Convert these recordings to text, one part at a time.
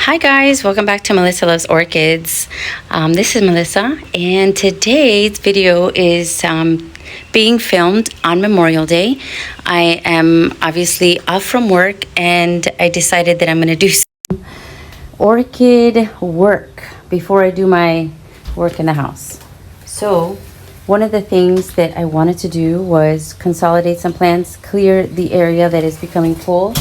Hi guys, welcome back to Melissa Loves Orchids. This is Melissa, and today's video is being filmed on Memorial Day. I am obviously off from work, and I decided that I'm going to do some orchid work before I do my work in the house. So one of the things that I wanted to do was consolidate some plants, clear the area that is becoming full.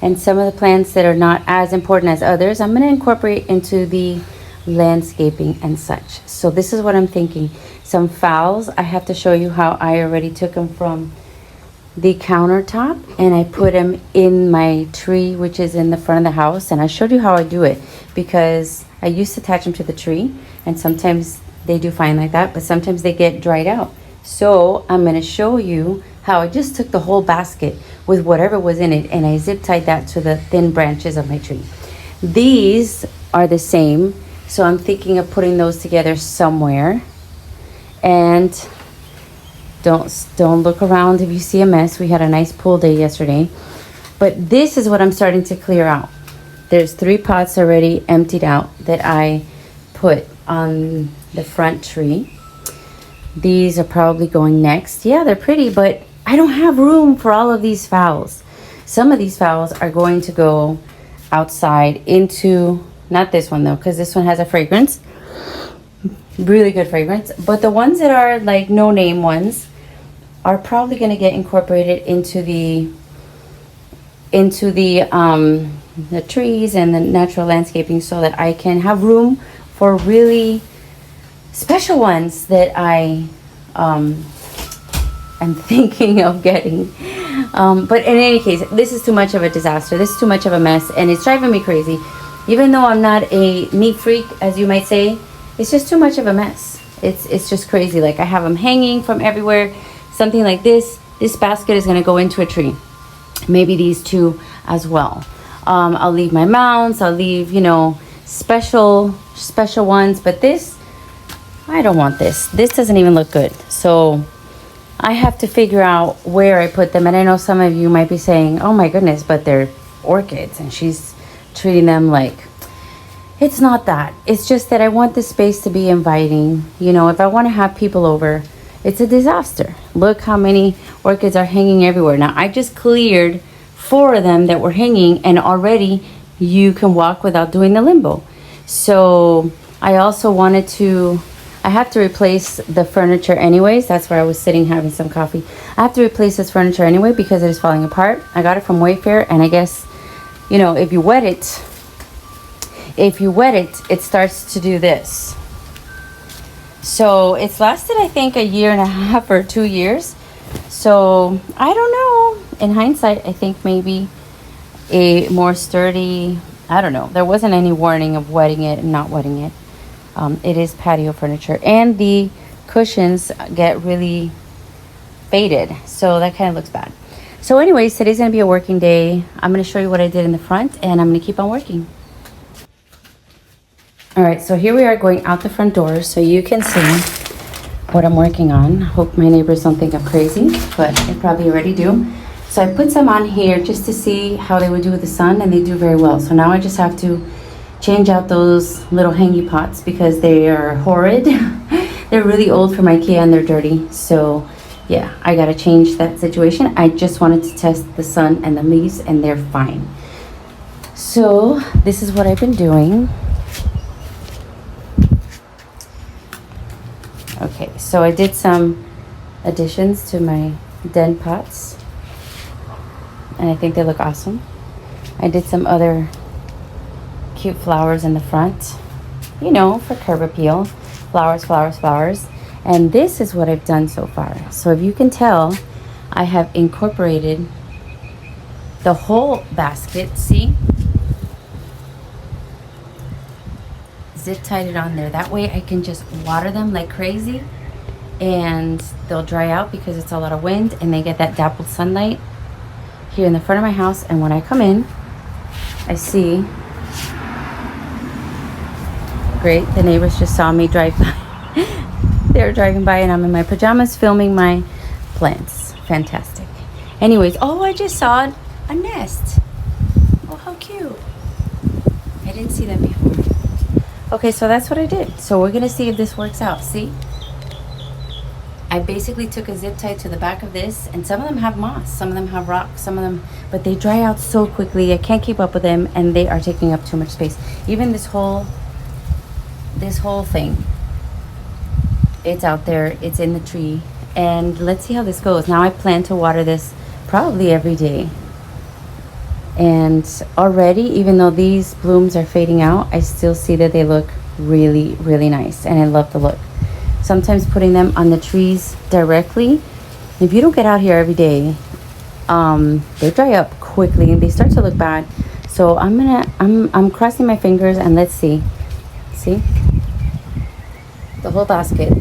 And some of the plants that are not as important as others, I'm going to incorporate into the landscaping and such. So this is what I'm thinking. Some phals, I have to show you how I already took them from the countertop and I put them in my tree, which is in the front of the house. And I showed you how I do it because I used to attach them to the tree, and sometimes they do fine like that, but sometimes they get dried out. So I'm going to show you how I just took the whole basket with whatever was in it and I zip tied that to the thin branches of my tree. These are the same, so I'm thinking of putting those together somewhere. And don't look around if you see a mess. We had a nice pool day yesterday. But this is what I'm starting to clear out. There's 3 pots already emptied out that I put on the front tree. These are probably going next. Yeah, they're pretty, but I don't have room for all of these phals. Some of these phals are going to go outside into, not this one though, because this one has a fragrance, really good fragrance. But the ones that are like no name ones are probably going to get incorporated into the trees and the natural landscaping, so that I can have room for really special ones that I'm thinking of getting. But in any case, this is too much of a disaster. This is too much of a mess, and it's driving me crazy. Even though I'm not a neat freak, as you might say, it's just too much of a mess. It's just crazy. Like, I have them hanging from everywhere. Something like this. This basket is going to go into a tree. Maybe these two as well. I'll leave my mounts. I'll leave, special ones. But this, I don't want this. This doesn't even look good. So I have to figure out where I put them. And I know some of you might be saying, oh my goodness, but they're orchids and she's treating them like, it's not that. It's just that I want the space to be inviting. If I want to have people over, it's a disaster. Look how many orchids are hanging everywhere. Now, I just cleared 4 of them that were hanging, and already you can walk without doing the limbo. So I also wanted to, I have to replace the furniture anyways. That's where I was sitting having some coffee. I have to replace this furniture anyway because it is falling apart. I got it from Wayfair, and I guess, if you wet it, it starts to do this. So it's lasted, I think, 1.5 years or 2 years. So I don't know. In hindsight, I think maybe a more sturdy, I don't know. There wasn't any warning of wetting it and not wetting it. It is patio furniture, and the cushions get really faded, so that kind of looks bad. So anyways, today's gonna be a working day. I'm gonna show you what I did in the front, and I'm gonna keep on working. All right, so here we are going out the front door, so you can see what I'm working on. Hope my neighbors don't think I'm crazy, but they probably already do. So I put some on here just to see how they would do with the sun, and they do very well. So now I just have to change out those little hangy pots because they are horrid. They're really old from IKEA and they're dirty. So yeah, I gotta change that situation. I just wanted to test the sun and the leaves, and they're fine. So this is what I've been doing. Okay, so I did some additions to my den pots, and I think they look awesome. I did some other cute flowers in the front, for curb appeal. Flowers. And this is what I've done so far. So if you can tell, I have incorporated the whole basket. See? Zip tied it on there. That way I can just water them like crazy, and they'll dry out because it's a lot of wind, and they get that dappled sunlight here in the front of my house. And when I come in, I see, great, the neighbors just saw me drive by. They're driving by, and I'm in my pajamas filming my plants. Fantastic. Anyways, oh, I just saw a nest. Oh, how cute. I didn't see see that before. Okay, so that's what I did. So we're gonna see if this works out. See? I basically took a zip tie to the back of this, and some of them have moss, some of them have rocks, some of them, but they dry out so quickly. I can't keep up with them, and they are taking up too much space. Even this whole thing, it's out there, it's in the tree, and let's see how this goes. Now I plan to water this probably every day. And already, even though these blooms are fading out, I still see that they look really, really nice, and I love the look. Sometimes putting them on the trees directly, if you don't get out here every day, they dry up quickly and they start to look bad. So I'm crossing my fingers, and let's see the whole basket.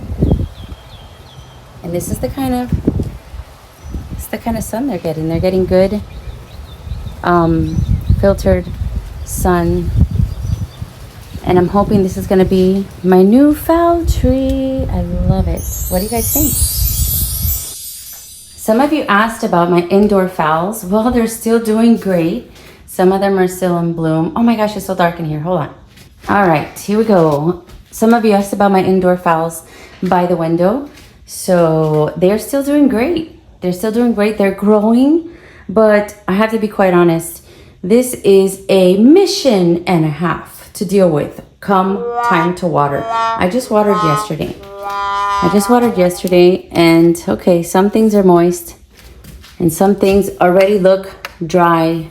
And this is the kind of sun they're getting. They're getting good filtered sun. And I'm hoping this is going to be my new fall tree. I love it. What do you guys think? Some of you asked about my indoor phals. Well, they're still doing great. Some of them are still in bloom. Oh my gosh, it's so dark in here. Hold on. All right, here we go. Some of you asked about my indoor phals by the window. So they're still doing great. They're still doing great. They're growing. But I have to be quite honest. This is a mission and a half to deal with come time to water. I just watered yesterday, and okay, some things are moist and some things already look dry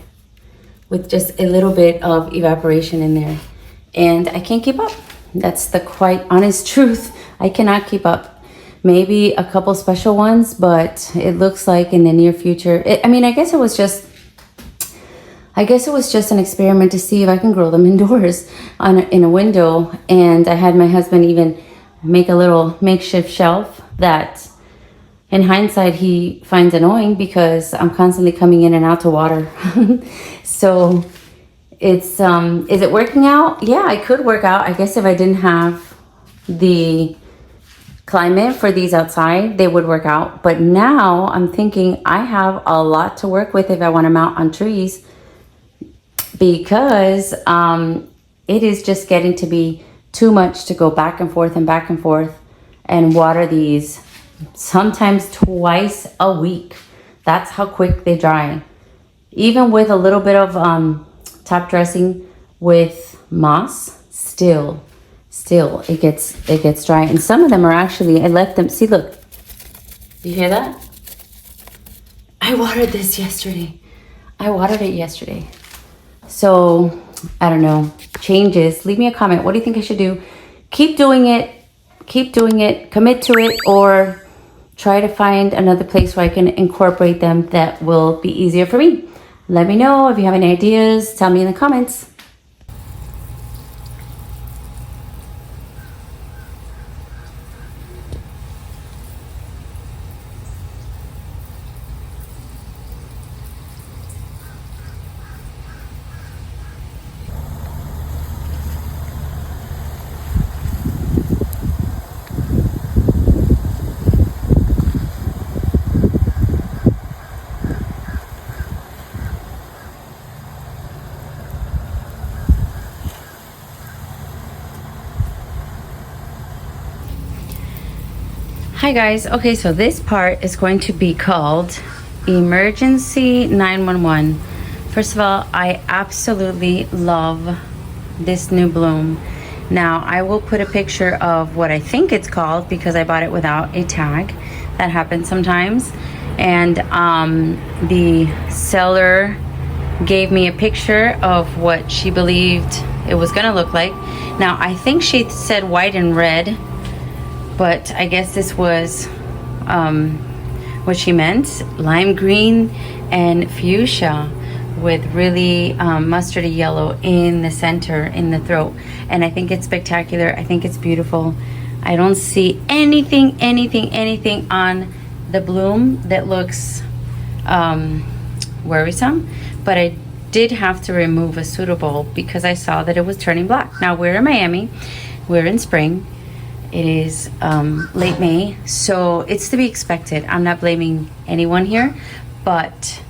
with just a little bit of evaporation in there, and I can't keep up. That's the quite honest truth. I cannot keep up. Maybe a couple special ones, but it looks like in the near future, I guess it was just an experiment to see if I can grow them indoors in a window. And I had my husband even make a little makeshift shelf that in hindsight he finds annoying because I'm constantly coming in and out to water. So it's, is it working out? Yeah, it could work out. I guess if I didn't have the climate for these outside, they would work out. But now I'm thinking I have a lot to work with if I want to mount on trees, because it is just getting to be too much to go back and forth and water these sometimes twice a week. That's how quick they dry. Even with a little bit of top dressing with moss, still it gets dry. And some of them are actually, I left them, see, look, you hear that? I watered it yesterday. So, I don't know, changes. Leave me a comment. What do you think I should do? Keep doing it, commit to it, or try to find another place where I can incorporate them that will be easier for me. Let me know if you have any ideas. Tell me in the comments. Hi guys, okay, so this part is going to be called Emergency 911. First of all, I absolutely love this new bloom. Now, I will put a picture of what I think it's called because I bought it without a tag. That happens sometimes. And the seller gave me a picture of what she believed it was gonna look like. Now, I think she said white and red, but I guess this was what she meant, lime green and fuchsia with really mustardy yellow in the center, in the throat. And I think it's spectacular. I think it's beautiful. I don't see anything on the bloom that looks worrisome, but I did have to remove a pseudobulb because I saw that it was turning black. Now, we're in Miami, we're in spring. It is late May, so it's to be expected. I'm not blaming anyone here, but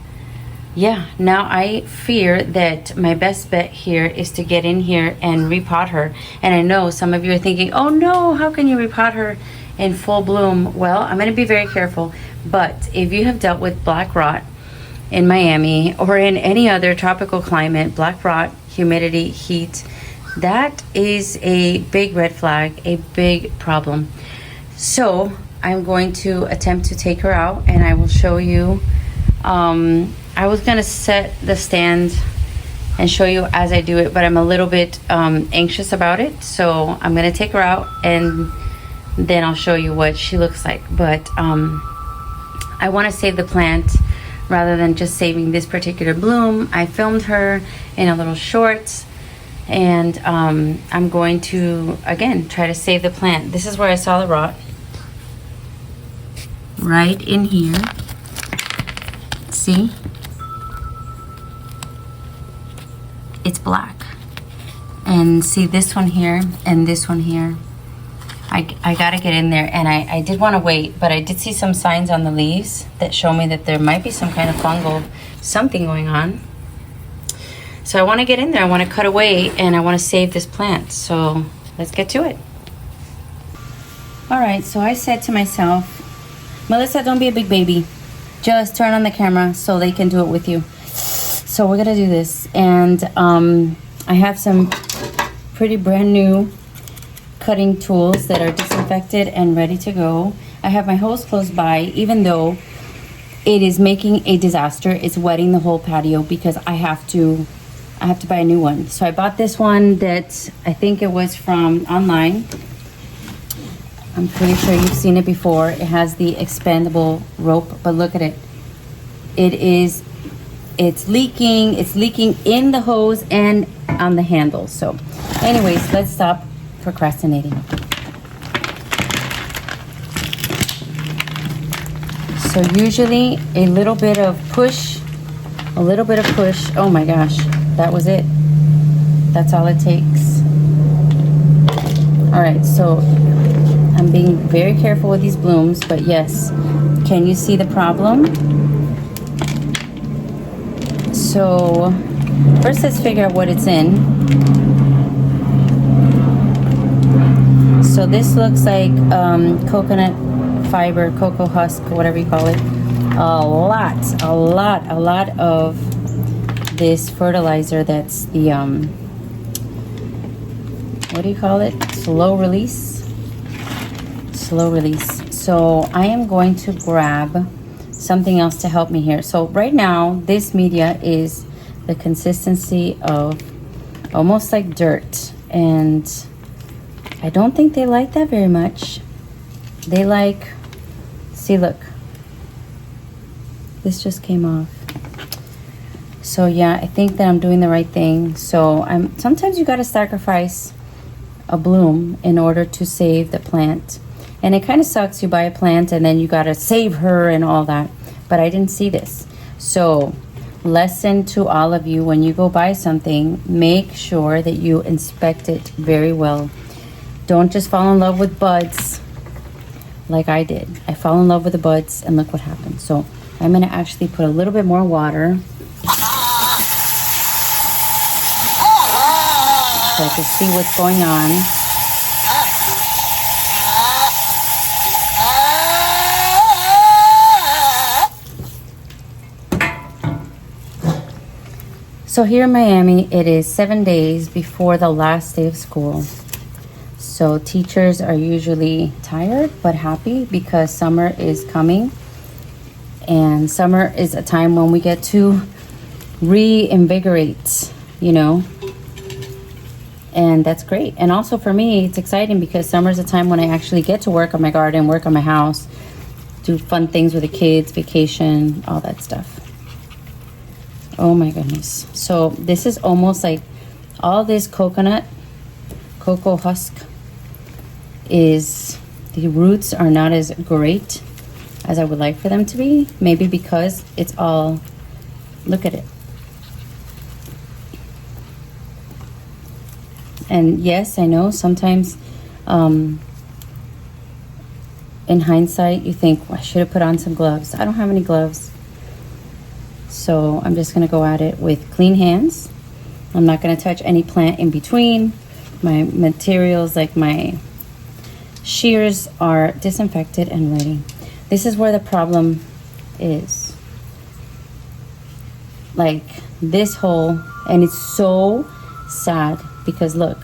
yeah, now I fear that my best bet here is to get in here and repot her. And I know some of you are thinking, oh no, how can you repot her in full bloom? Well, I'm going to be very careful. But if you have dealt with black rot in Miami or in any other tropical climate, black rot, humidity, heat, that is a big red flag, a big problem. So I'm going to attempt to take her out, and I will show you. I was gonna set the stand and show you as I do it, but I'm a little bit anxious about it, so I'm gonna take her out and then I'll show you what she looks like. But I want to save the plant rather than just saving this particular bloom. I filmed her in a little short, and I'm going to again try to save the plant. This is where I saw the rot, right in here. See? It's black. And see this one here and this one here. I gotta get in there, and I did want to wait, but I did see some signs on the leaves that show me that there might be some kind of fungal something going on. So I want to get in there, I want to cut away, and I want to save this plant. So let's get to it. All right, so I said to myself, Melissa, don't be a big baby. Just turn on the camera so they can do it with you. So we're gonna do this, and I have some pretty brand new cutting tools that are disinfected and ready to go. I have my hose close by, even though it is making a disaster. It's wetting the whole patio because I have to buy a new one. So I bought this one that I think it was from online. I'm pretty sure you've seen it before. It has the expandable rope, but look at it. It's leaking in the hose and on the handle. So anyways, let's stop procrastinating. So usually a little bit of push. Oh my gosh, that was it. That's all it takes. All right, so I'm being very careful with these blooms, but yes, can you see the problem? So first let's figure out what it's in. So this looks like coconut fiber, cocoa husk, whatever you call it. A lot of this fertilizer that's the, what do you call it? Slow release. So I am going to grab something else to help me here. So right now, this media is the consistency of almost like dirt, and I don't think they like that very much. They like, see, look, this just came off. So yeah, I think that I'm doing the right thing. So sometimes you got to sacrifice a bloom in order to save the plant. And it kind of sucks, you buy a plant and then you got to save her and all that. But I didn't see this. So lesson to all of you, when you go buy something, make sure that you inspect it very well. Don't just fall in love with buds like I did. I fell in love with the buds and look what happened. So I'm going to actually put a little bit more water so I can see what's going on. So here in Miami, it is 7 days before the last day of school. So teachers are usually tired but happy because summer is coming. And summer is a time when we get to reinvigorate, you know. And that's great. And also for me, it's exciting because summer is a time when I actually get to work on my garden, work on my house, do fun things with the kids, vacation, all that stuff. Oh my goodness. So this is almost like all this cocoa husk is, the roots are not as great as I would like for them to be. Maybe because it's all, look at it. And yes, I know sometimes in hindsight you think, well, I should have put on some gloves. I don't have any gloves. So I'm just gonna go at it with clean hands. I'm not gonna touch any plant in between. My materials, like my shears, are disinfected and ready. This is where the problem is. Like this hole, and it's so sad because look,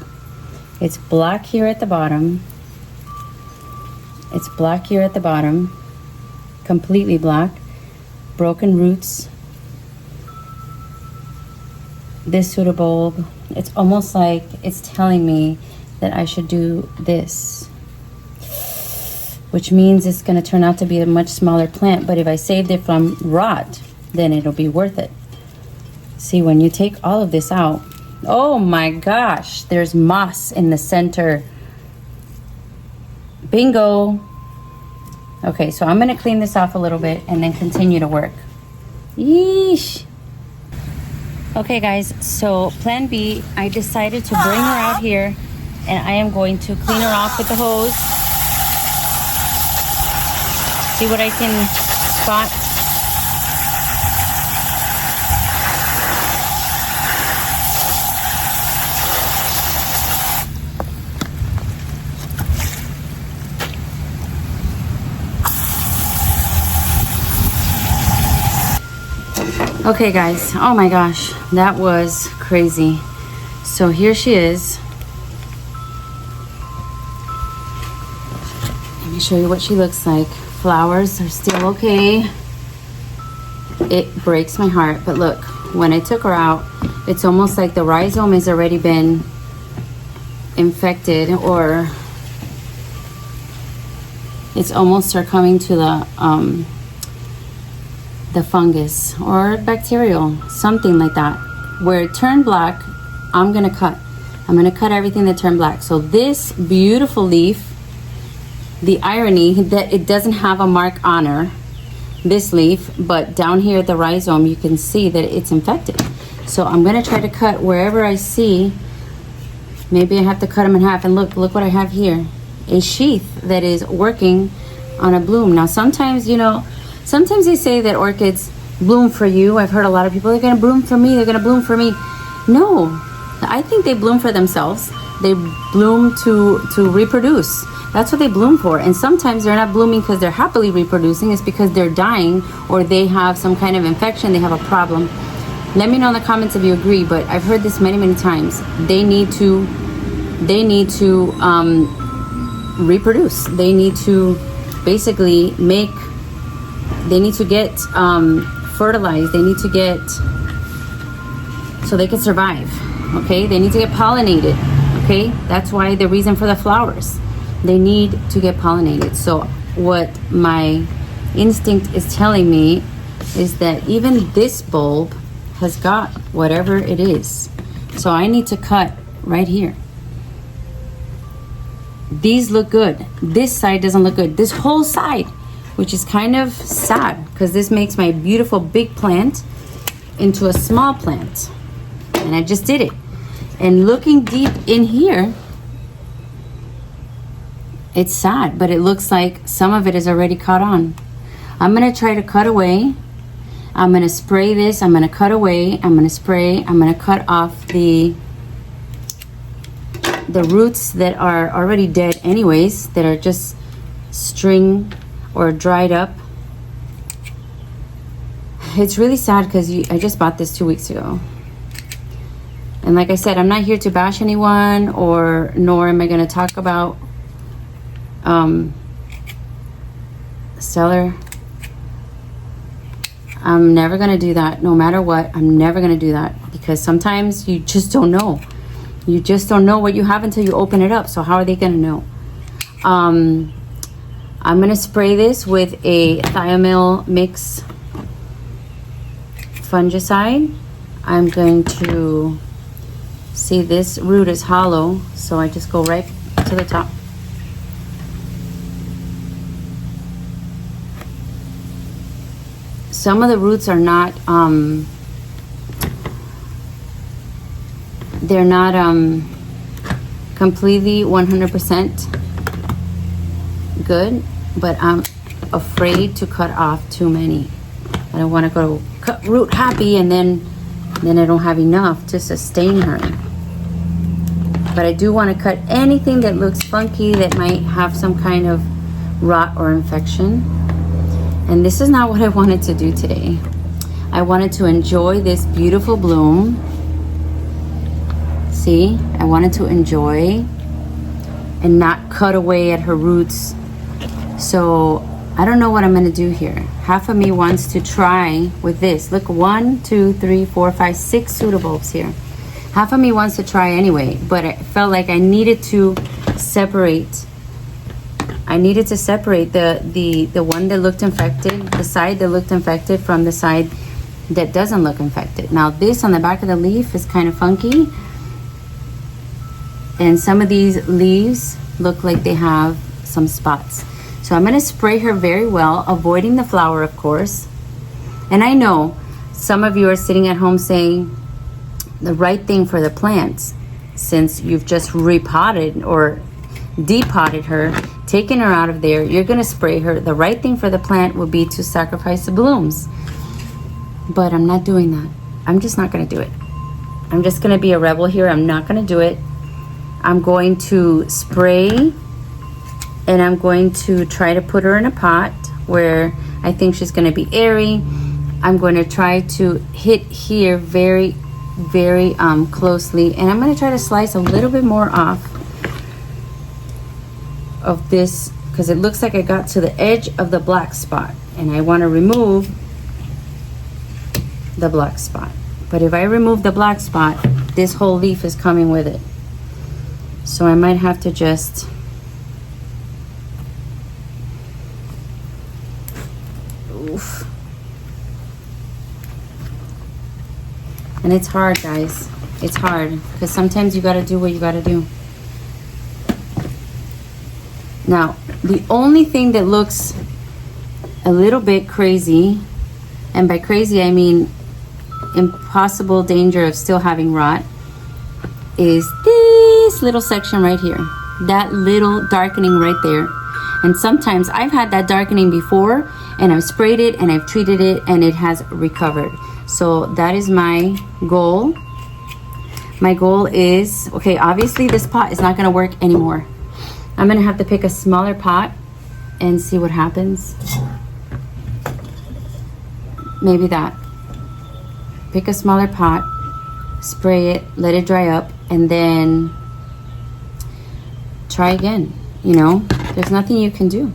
it's black here at the bottom. It's black here at the bottom, completely black, broken roots. This pseudobulb, it's almost like it's telling me that I should do this, which means it's going to turn out to be a much smaller plant. But if I saved it from rot, then it'll be worth it. See, when you take all of this out, oh my gosh, there's moss in the center. Bingo. Okay, so I'm going to clean this off a little bit and then continue to work. Yeesh. Okay guys, so plan B, I decided to bring her out here and I am going to clean her off with the hose. See what I can spot. Okay guys, oh my gosh, that was crazy. So here she is. Let me show you what she looks like. Flowers are still okay. It breaks my heart, but look, when I took her out, it's almost like the rhizome has already been infected, or it's almost succumbing to the fungus or bacterial, something like that. Where it turned black, I'm gonna cut everything that turned black. So this beautiful leaf, the irony that it doesn't have a mark on her, this leaf, but down here at the rhizome you can see that it's infected. So I'm gonna try to cut wherever I see. Maybe I have to cut them in half. And look what I have here, a sheath that is working on a bloom. Now sometimes, you know, sometimes they say that orchids bloom for you. I've heard a lot of people, they're gonna bloom for me, they're gonna bloom for me. No, I think they bloom for themselves. They bloom to reproduce. That's what they bloom for. And sometimes they're not blooming because they're happily reproducing. It's because they're dying, or they have some kind of infection, they have a problem. Let me know in the comments if you agree, but I've heard this many times. They need to reproduce. They need to basically they need to get fertilized. They need to get, so they can survive. Okay, they need to get pollinated. Okay, that's why the reason for the flowers, they need to get pollinated. So what my instinct is telling me is that even this bulb has got whatever it is. So I need to cut right here. These look good. This side doesn't look good. This whole side, which is kind of sad because this makes my beautiful big plant into a small plant. And I just did it. And looking deep in here, it's sad, but it looks like some of it is already caught on. I'm gonna try to cut away. I'm gonna spray this. I'm gonna cut away. I'm gonna spray. I'm gonna cut off the roots that are already dead anyways, that are just string or dried up. It's really sad because I just bought this 2 weeks ago. And like I said, I'm not here to bash anyone, nor am I going to talk about seller. I'm never going to do that. No matter what, I'm never going to do that, because sometimes you just don't know. You just don't know what you have until you open it up. So how are they going to know? I'm going to spray this with a thiamyl mix fungicide. I'm going to see this root is hollow, so I just go right to the top. Some of the roots are not they're not completely 100% good, but I'm afraid to cut off too many. I don't want to go cut root happy, and then I don't have enough to sustain her. But I do want to cut anything that looks funky that might have some kind of rot or infection. And this is not what I wanted to do today. I wanted to enjoy this beautiful bloom. See, I wanted to enjoy and not cut away at her roots. So I don't know what I'm gonna do here. Half of me wants to try with this. Look, 1, 2, 3, 4, 5, 6 pseudobulbs here. Half of me wants to try anyway, but I felt like I needed to separate. I needed to separate the one that looked infected, the side that looked infected from the side that doesn't look infected. Now this on the back of the leaf is kind of funky. And some of these leaves look like they have some spots. So I'm gonna spray her very well, avoiding the flower, of course. And I know some of you are sitting at home saying the right thing for the plants, since you've just repotted or depotted her, taken her out of there, you're gonna spray her. The right thing for the plant would be to sacrifice the blooms. But I'm not doing that. I'm just not gonna do it. I'm just gonna be a rebel here. I'm not gonna do it. I'm going to spray, and I'm going to try to put her in a pot where I think she's going to be airy. I'm going to try to hit here very, very closely, and I'm going to try to slice a little bit more off of this because it looks like I got to the edge of the black spot, and I want to remove the black spot. But if I remove the black spot, this whole leaf is coming with it. So I might have to just oof. And it's hard, guys. It's hard because sometimes you got to do what you got to do. Now, the only thing that looks a little bit crazy, and by crazy I mean impossible danger of still having rot, is this little section right here. That little darkening right there. And sometimes I've had that darkening before, and I've sprayed it and I've treated it and it has recovered. So that is my goal. My goal is, okay, obviously this pot is not gonna work anymore. I'm gonna have to pick a smaller pot and see what happens. Maybe that. Pick a smaller pot, spray it, let it dry up, and then try again. You know, there's nothing you can do.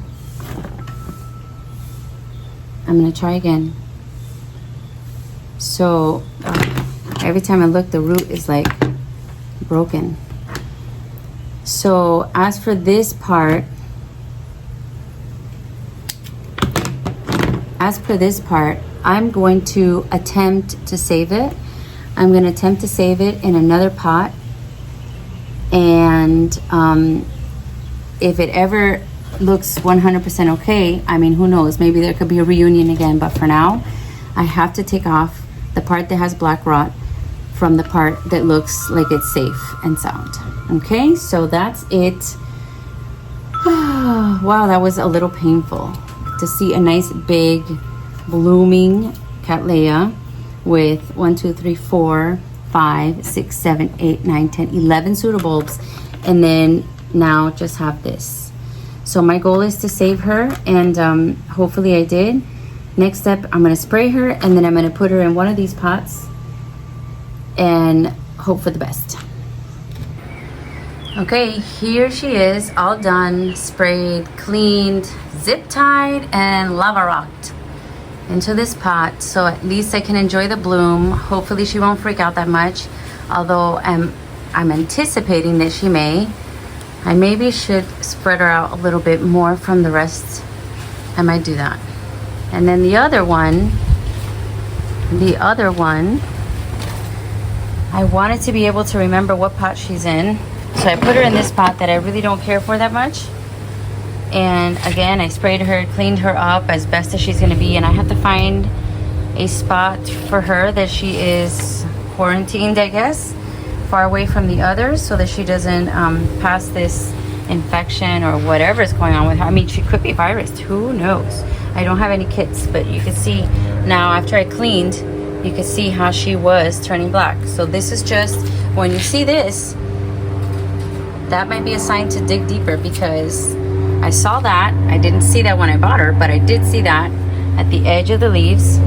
I'm gonna try again. So every time I look, the root is like broken. So as for this part, I'm going to attempt to save it. I'm going to attempt to save it in another pot. And if it ever looks 100% okay, I mean, who knows? Maybe there could be a reunion again. But for now, I have to take off the part that has black rot from the part that looks like it's safe and sound. Okay, so that's it. Wow, that was a little painful to see a nice big blooming Cattleya with 1, 2, 3, 4, 5, 6, 7, 8, 9, 10, 11 pseudobulbs, and then now just have this. So my goal is to save her, and hopefully I did. Next step, I'm going to spray her, and then I'm going to put her in one of these pots and hope for the best. Okay, here she is, all done, sprayed, cleaned, zip tied, and lava rocked into this pot, so at least I can enjoy the bloom. Hopefully she won't freak out that much, although I'm anticipating that she may. I maybe should spread her out a little bit more from the rest. I might do that. And then the other one, I wanted to be able to remember what pot she's in, so I put her in this pot that I really don't care for that much. And again, I sprayed her, cleaned her up as best as she's gonna be, and I have to find a spot for her that she is quarantined, I guess, far away from the others, so that she doesn't pass this infection or whatever is going on with her. I mean, she could be virus, who knows? I don't have any kits, but you can see Now after I cleaned, you could see how she was turning black. So this is just, when you see this, that might be a sign to dig deeper, because I saw that. I didn't see that when I bought her, but I did see that at the edge of the leaves.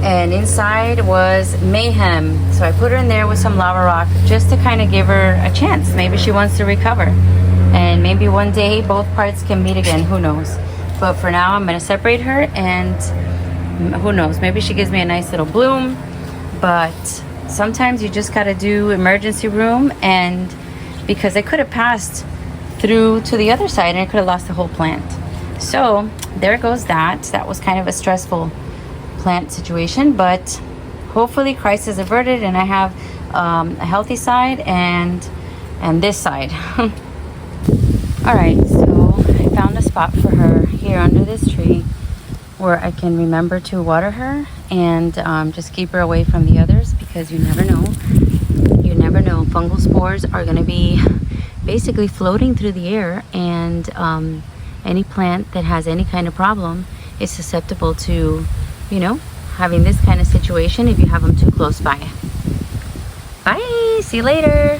And inside was mayhem. So I put her in there with some lava rock just to kind of give her a chance. Maybe she wants to recover. And maybe one day both parts can meet again, who knows. But for now, I'm gonna separate her, and who knows, maybe she gives me a nice little bloom. But sometimes you just gotta do emergency room, and because I could have passed through to the other side and I could have lost the whole plant. So there goes that. That was kind of a stressful plant situation, but hopefully crisis averted, and I have a healthy side and this side. All right, so I found a spot for her here under this tree where I can remember to water her and just keep her away from the others, because you never know. You never know. Fungal spores are going to be basically floating through the air, and any plant that has any kind of problem is susceptible to, you know, having this kind of situation if you have them too close by. Bye, see you later.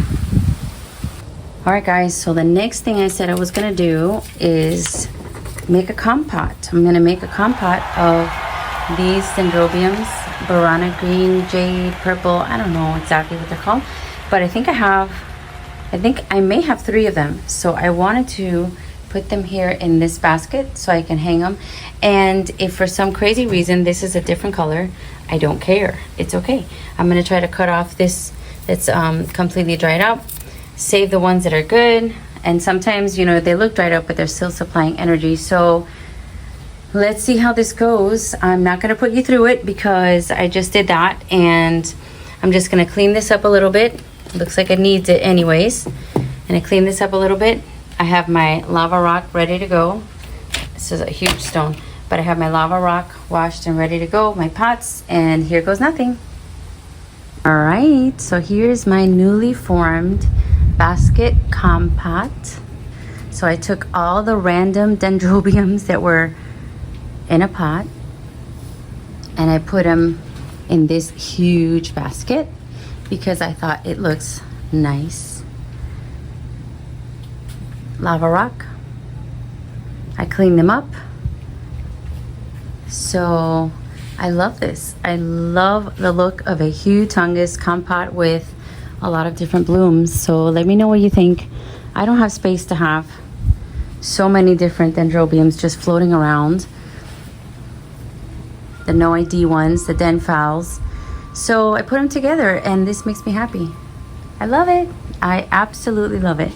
All right guys, so the next thing I said I was gonna do is make a compote. I'm gonna make a compote of these dendrobiums, Burana green, jade, purple, I don't know exactly what they're called, but I think I may have 3 of them. So I wanted to put them here in this basket so I can hang them. And if for some crazy reason this is a different color, I don't care. It's okay. I'm gonna try to cut off this that's completely dried out, save the ones that are good. And sometimes, you know, they look dried out, but they're still supplying energy. So let's see how this goes. I'm not gonna put you through it because I just did that, and I'm just gonna clean this up a little bit. Looks like it needs it anyways. And I clean this up a little bit. I have my lava rock ready to go. This is a huge stone, but I have my lava rock washed and ready to go, my pots, and here goes nothing. All right, so here's my newly formed basket compote. So I took all the random dendrobiums that were in a pot and I put them in this huge basket because I thought it looks nice. Lava rock. I cleaned them up. So I love this. I love the look of a humongous compote with a lot of different blooms. So let me know what you think. I don't have space to have so many different dendrobiums just floating around. The no ID ones, the den fowls. So I put them together and this makes me happy. I love it. I absolutely love it.